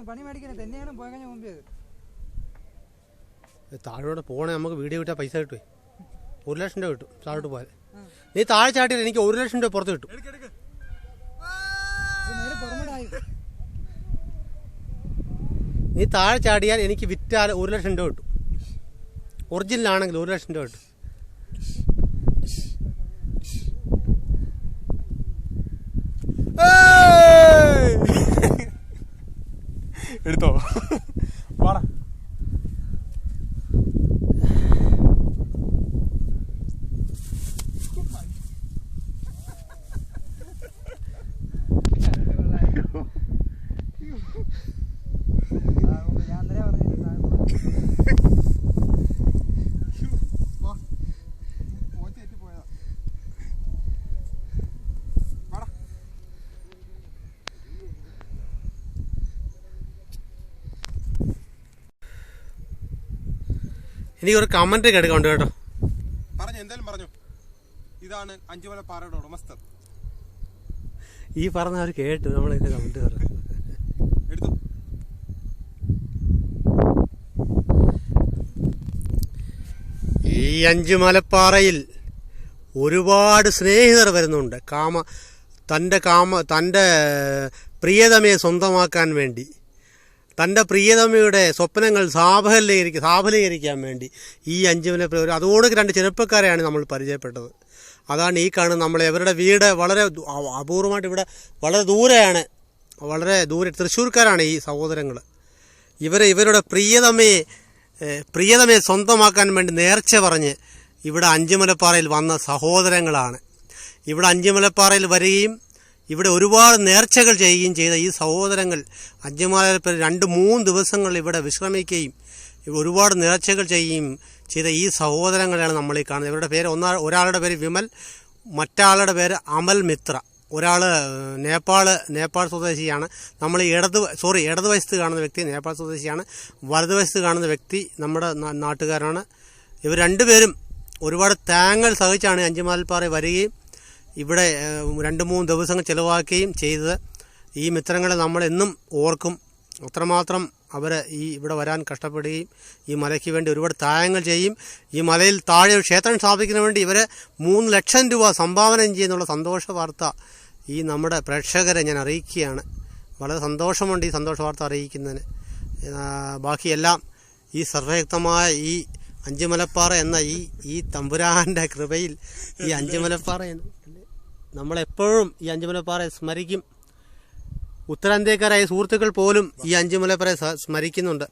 പണി മേടിക്കുന്നത് തന്നെയാണ് പോയ കഴിഞ്ഞ മുമ്പ് താഴോട്ട് പോകണേ നമുക്ക് വീഡിയോ കിട്ടാൻ പൈസ കിട്ടുമേ 1 ലക്ഷം രൂപ കിട്ടും താഴോട്ട് പോയാൽ. നീ താഴെ ചാട്ടിയാൽ എനിക്ക് 1 ലക്ഷം രൂപ പുറത്ത് കിട്ടും. നീ താഴെ ചാടിയാൽ എനിക്ക് വിറ്റാൽ 1 ലക്ഷം രൂപ കിട്ടും. ഒറിജിനലാണെങ്കിൽ 1 ലക്ഷം രൂപ കിട്ടും. എടുത്തോ വാടാ. എനിക്കൊരു കമന്റ് കേൾക്കുന്നുണ്ട് കേട്ടോ. പറഞ്ഞു എന്തായാലും പറഞ്ഞു. ഇതാണ് അഞ്ചുമലപ്പാറയുടെ ഉടമസ്ഥർ. ഈ പറഞ്ഞ അവർ കേട്ടു. നമ്മളിങ്ങനെ കമന്റ് പറഞ്ഞു. എടുത്തു. ഈ അഞ്ചുമലപ്പാറയിൽ ഒരുപാട് സ്നേഹിതർ വരുന്നുണ്ട്. തൻ്റെ പ്രിയതമയെ സ്വന്തമാക്കാൻ വേണ്ടി, തൻ്റെ പ്രിയതമയുടെ സ്വപ്നങ്ങൾ സാഫലീകരിക്കാൻ വേണ്ടി ഈ അഞ്ചുമലപ്പാറ അതോടെ 2 ചെറുപ്പക്കാരെയാണ് നമ്മൾ പരിചയപ്പെട്ടത്. അതാണ് ഈ കാണുന്നത്. ഇവരുടെ വീട് വളരെ അപൂർവമായിട്ട് ഇവിടെ വളരെ ദൂരെ തൃശ്ശൂർക്കാരാണ് ഈ സഹോദരങ്ങൾ. ഇവരുടെ പ്രിയതമയെ സ്വന്തമാക്കാൻ വേണ്ടി നേർച്ച പറഞ്ഞ് ഇവിടെ അഞ്ചുമലപ്പാറയിൽ വന്ന സഹോദരങ്ങളാണ്. ഇവിടെ അഞ്ചുമലപ്പാറയിൽ വരികയും ഇവിടെ ഒരുപാട് നേർച്ചകൾ ചെയ്യുകയും ചെയ്ത ഈ സഹോദരങ്ങൾ അഞ്ചുമലപ്പാറയിൽ 2-3 ദിവസങ്ങൾ ഇവിടെ വിശ്രമിക്കുകയും ഒരുപാട് നേർച്ചകൾ ചെയ്യുകയും ചെയ്ത ഈ സഹോദരങ്ങളെയാണ് നമ്മൾ ഈ കാണുന്നത്. ഇവരുടെ പേര് ഒരാളുടെ പേര് വിമൽ, മറ്റാളുടെ പേര് അമൽ മിത്ര. ഒരാൾ നേപ്പാൾ സ്വദേശിയാണ്. നമ്മൾ ഇടതുവശത്ത് കാണുന്ന വ്യക്തി നേപ്പാൾ സ്വദേശിയാണ്. വലതുവശത്ത് കാണുന്ന വ്യക്തി നമ്മുടെ നാട്ടുകാരാണ്. ഇവർ 2 പേരും ഒരുപാട് ത്യാഗങ്ങൾ സഹിച്ചാണ് അഞ്ചുമലപ്പാറയിൽ വരികയും ഇവിടെ 2-3 ദിവസങ്ങൾ ചിലവാക്കുകയും ചെയ്തത്. ഈ മിത്രങ്ങളെ നമ്മളെന്നും ഓർക്കും. അത്രമാത്രം അവർ ഇവിടെ വരാൻ കഷ്ടപ്പെടുകയും ഈ മലയ്ക്ക് വേണ്ടി ഒരുപാട് ത്യാഗങ്ങൾ ചെയ്യും. ഈ മലയിൽ താഴെ ഒരു ക്ഷേത്രം സ്ഥാപിക്കുന്നതിന് വേണ്ടി ഇവർ 3 ലക്ഷം രൂപ സംഭാവന ചെയ്യുന്നുള്ള സന്തോഷ വാർത്ത ഈ നമ്മുടെ പ്രേക്ഷകരെ ഞാൻ അറിയിക്കുകയാണ്. വളരെ സന്തോഷമുണ്ട് ഈ സന്തോഷ വാർത്ത അറിയിക്കുന്നതിന്. ബാക്കിയെല്ലാം ഈ സർവശക്തമായ ഈ അഞ്ചുമലപ്പാറ എന്ന ഈ തമ്പുരാന്റെ കൃപയിൽ ഈ അഞ്ചുമലപ്പാറ നമ്മളെപ്പോഴും ഈ അഞ്ചുമലപ്പാറയെ സ്മരിക്കും. ഉത്തരേന്ത്യക്കാരായ സുഹൃത്തുക്കൾ പോലും ഈ അഞ്ചുമലപ്പാറയെ സ്മരിക്കുന്നുണ്ട്.